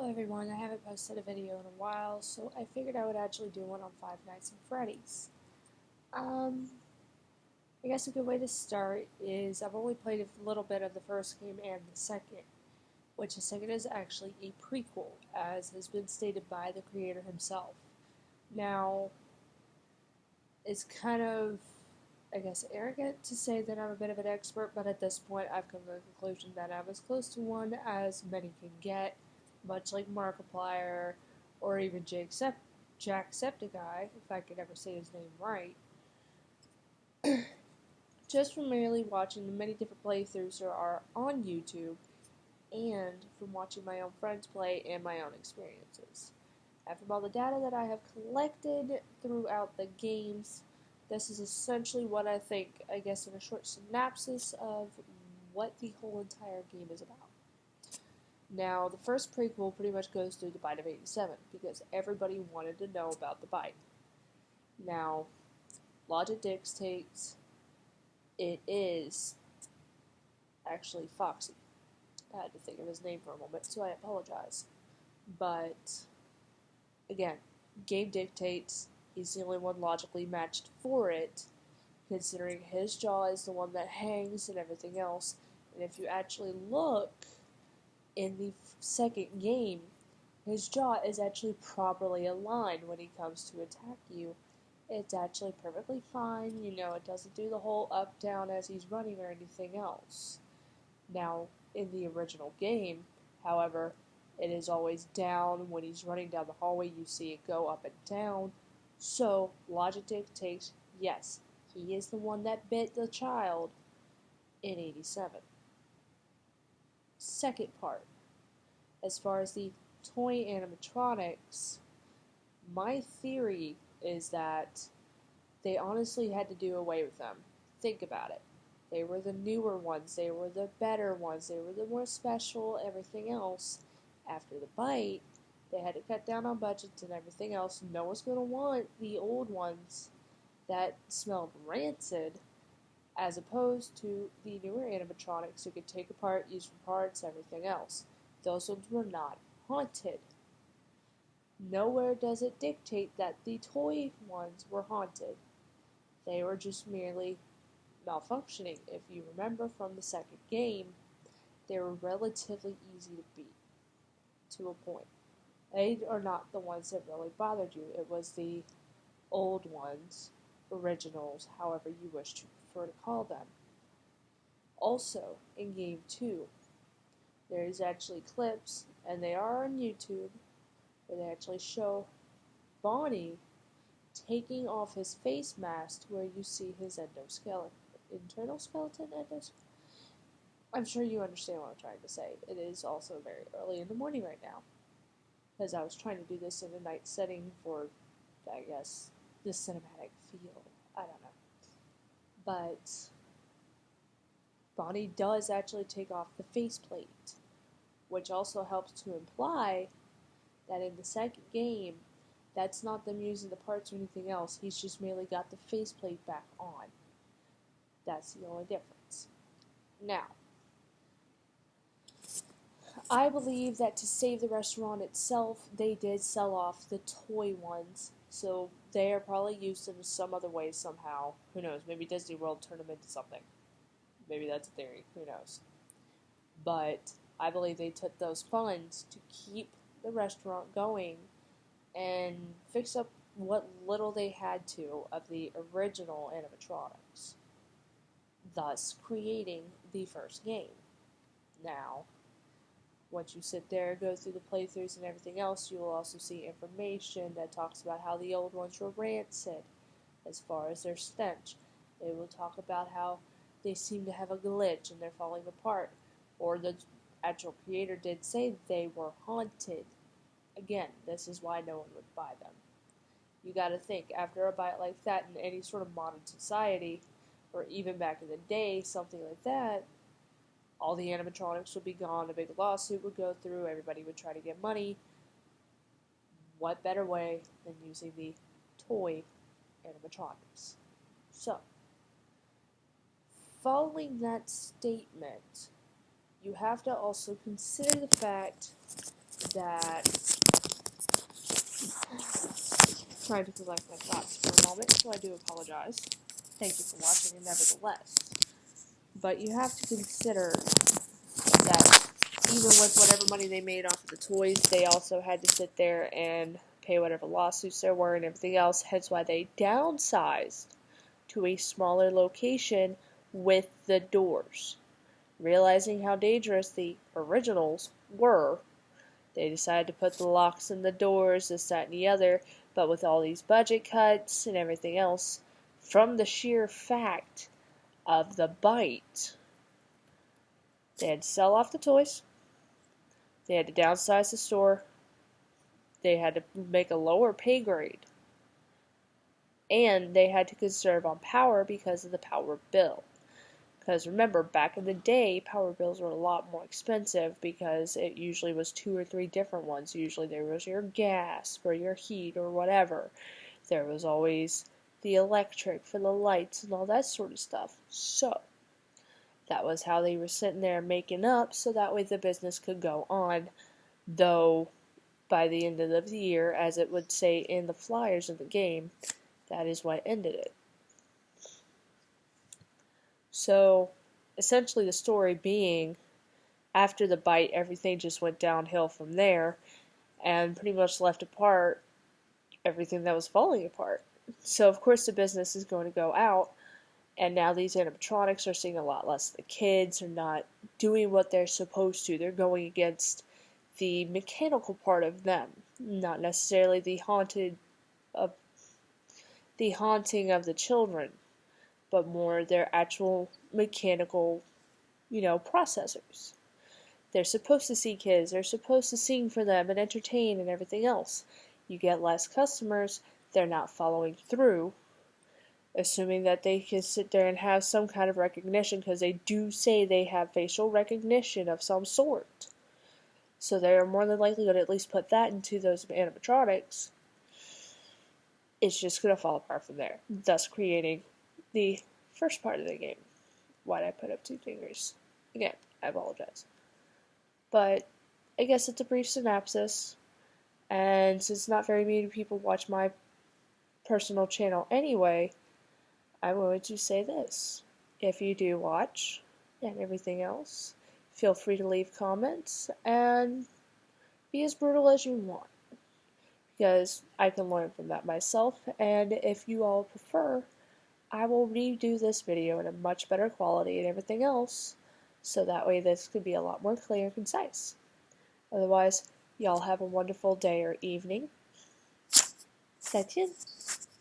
everyone, I haven't posted a video in a while, so I figured I would actually do one on Five Nights at Freddy's. I guess a good way to start is I've only played a little bit of the first game and the second, which the second is actually a prequel, as has been stated by the creator himself. Now, it's kind of, I guess, arrogant to say that I'm a bit of an expert, but at this point I've come to the conclusion that I'm as close to one as many can get, much like Markaplier or even Jakesepticeye, if I could ever say his name right. Just from merely watching the many different playthroughs there are on YouTube, and from watching my own friends play and my own experiences. And from all the data that I have collected throughout the games, this is essentially what I think, I guess, in a short synopsis of what the whole entire game is about. Now, the first prequel pretty much goes through the bite of 87, because everybody wanted to know about the bite. Now, logic dictates it is actually Foxy. I had to think of his name for a moment, so I apologize. But, again, game dictates he's the only one logically matched for it, considering his jaw is the one that hangs and everything else. And if you actually look in the second game, his jaw is actually properly aligned when he comes to attack you. It's actually perfectly fine, it doesn't do the whole up-down as he's running or anything else. Now, in the original game, however, it is always down. When he's running down the hallway, you see it go up and down. So, logic dictates, yes, he is the one that bit the child in 87. Second part, as far as the toy animatronics, my theory is that they honestly had to do away with them. Think about it. They were the newer ones, they were the better ones, they were the more special, everything else. After the bite, they had to cut down on budgets and everything else. No one's going to want the old ones that smelled rancid, as opposed to the newer animatronics you could take apart, use for parts, everything else. Those ones were not haunted. Nowhere does it dictate that the toy ones were haunted. They were just merely malfunctioning. If you remember from the second game, they were relatively easy to beat, to a point. They are not the ones that really bothered you. It was the old ones, originals, however you wish to prefer to call them. Also, in Game 2, there is actually clips, and they are on YouTube, where they actually show Bonnie taking off his face mask where you see his internal skeleton. I'm sure you understand what I'm trying to say. It is also very early in the morning right now, because I was trying to do this in a night setting for, I guess, the cinematic feel. I don't know. But Bonnie does actually take off the faceplate, which also helps to imply that in the second game, that's not them using the parts or anything else. He's just merely got the faceplate back on. That's the only difference. Now, I believe that to save the restaurant itself, they did sell off the toy ones. So they are probably used in some other way somehow. Who knows? Maybe Disney World turned them into something. Maybe that's a theory. Who knows? But I believe they took those funds to keep the restaurant going and fix up what little they had to of the original animatronics, thus creating the first game. Now, once you sit there, go through the playthroughs and everything else, you will also see information that talks about how the old ones were rancid as far as their stench. They will talk about how they seem to have a glitch and they're falling apart, or the actual creator did say they were haunted. Again, this is why no one would buy them. You gotta think, after a bite like that in any sort of modern society, or even back in the day, something like that, all the animatronics would be gone, a big lawsuit would go through, everybody would try to get money. What better way than using the toy animatronics? So, following that statement, you have to also consider the fact that, trying to collect my thoughts for a moment, so I do apologize. Thank you for watching, nevertheless. But you have to consider that even with whatever money they made off of the toys, they also had to sit there and pay whatever lawsuits there were and everything else, hence why they downsized to a smaller location with the doors. Realizing how dangerous the originals were, they decided to put the locks in the doors, this, that, and the other, but with all these budget cuts and everything else, from the sheer fact of the bite, they had to sell off the toys, they had to downsize the store, they had to make a lower pay grade, and they had to conserve on power because of the power bill. Because remember, back in the day, power bills were a lot more expensive because it usually was 2 or 3 different ones. Usually there was your gas for your heat or whatever. There was always the electric for the lights and all that sort of stuff. So, that was how they were sitting there making up so that way the business could go on. Though, by the end of the year, as it would say in the flyers of the game, that is what ended it. So, essentially the story being, after the bite, everything just went downhill from there, and pretty much left apart everything that was falling apart. So, of course, the business is going to go out, and now these animatronics are seeing a lot less. The kids are not doing what they're supposed to. They're going against the mechanical part of them, not necessarily the haunting of the children, but more their actual mechanical, processors. They're supposed to see kids, they're supposed to sing for them and entertain and everything else. You get less customers, they're not following through, assuming that they can sit there and have some kind of recognition, because they do say they have facial recognition of some sort. So they're more than likely going to at least put that into those animatronics. It's just going to fall apart from there, thus creating the first part of the game. Why'd I put up 2 fingers? Again, I apologize. But I guess it's a brief synopsis, and since not very many people watch my personal channel anyway, I'm going to say this. If you do watch, and everything else, feel free to leave comments, and be as brutal as you want, because I can learn from that myself, and if you all prefer, I will redo this video in a much better quality and everything else, so that way this could be a lot more clear and concise. Otherwise, y'all have a wonderful day or evening. 再见。